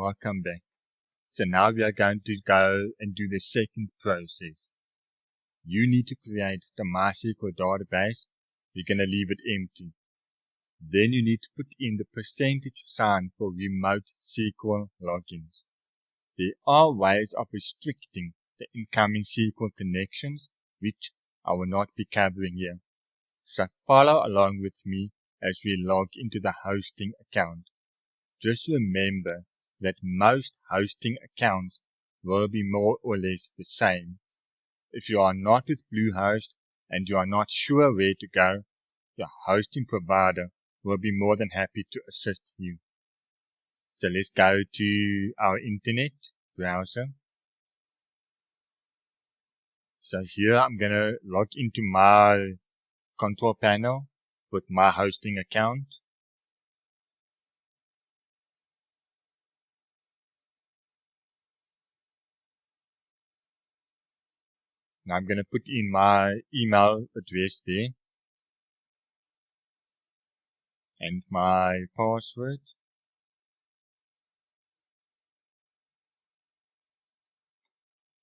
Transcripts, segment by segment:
Welcome back. So now we are going to go and do the second process. You need to create the MySQL database. You're going to leave it empty. Then you need to put in the percentage sign for remote SQL logins. There are ways of restricting the incoming SQL connections, which I will not be covering here. So follow along with me as we log into the hosting account. Just remember that most hosting accounts will be more or less the same. If you are not with Bluehost and you are not sure where to go, your hosting provider will be more than happy to assist you. So let's go to our internet browser. So here I'm going to log into my control panel with my hosting account. Now I'm going to put in my email address there and my password.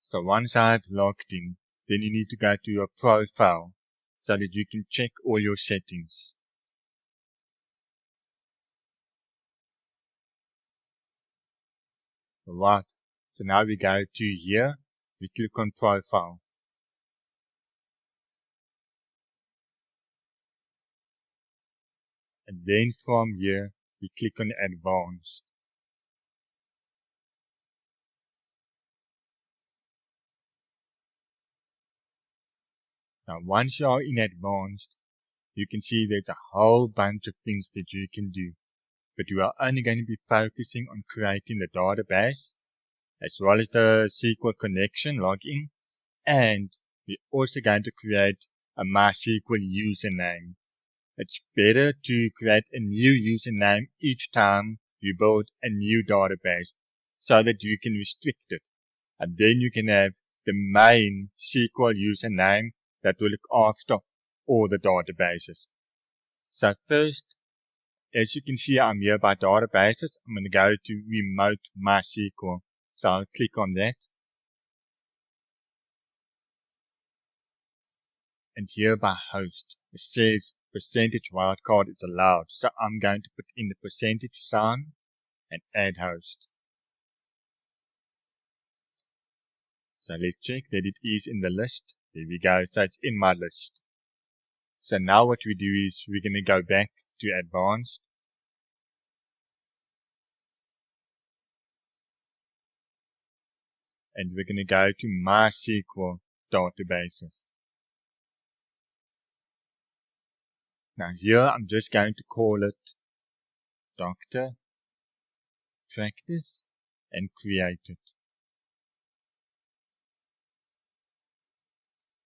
So once I've logged in, then you need to go to your profile so that you can check all your settings. Right, so now we go to here, we click on profile. And then from here, we click on advanced. Now once you are in advanced, you can see there's a whole bunch of things that you can do. But we are only going to be focusing on creating the database, as well as the SQL connection login, and we're also going to create a MySQL username. It's better to create a new username each time you build a new database so that you can restrict it. And then you can have the main SQL username that will look after all the databases. So first, as you can see, I'm here by databases. I'm going to go to remote MySQL. So I'll click on that. And here by host, it says percentage wildcard is allowed. So I'm going to put in the percentage sign and add host. So let's check that it is in the list. There we go. So it's in my list. So now what we do is we're going to go back to advanced. And we're going to go to MySQL databases. Now here I'm just going to call it Doctor Practice and create it.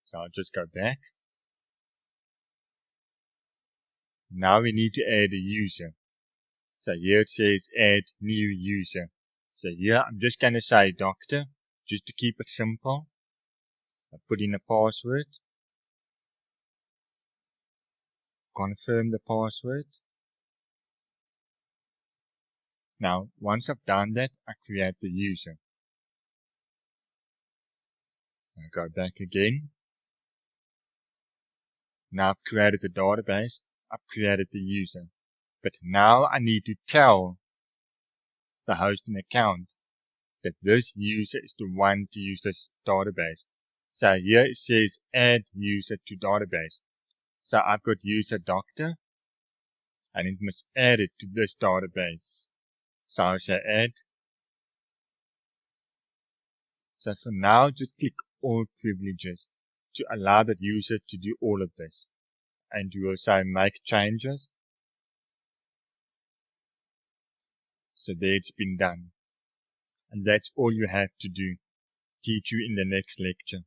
So I'll just go back. Now we need to add a user. So here it says add new user. So here I'm just going to say doctor, just to keep it simple. I put in a password. Confirm the password. Now, once I've done that, I create the user. I go back again. Now I've created the database. I've created the user. But now I need to tell the hosting account that this user is the one to use this database. So here it says add user to database. So I've got user doctor and it must add it to this database. So I'll say add. So for now, just click all privileges to allow that user to do all of this. And you will say make changes. So there it's been done. And that's all you have to do. Teach you in the next lecture.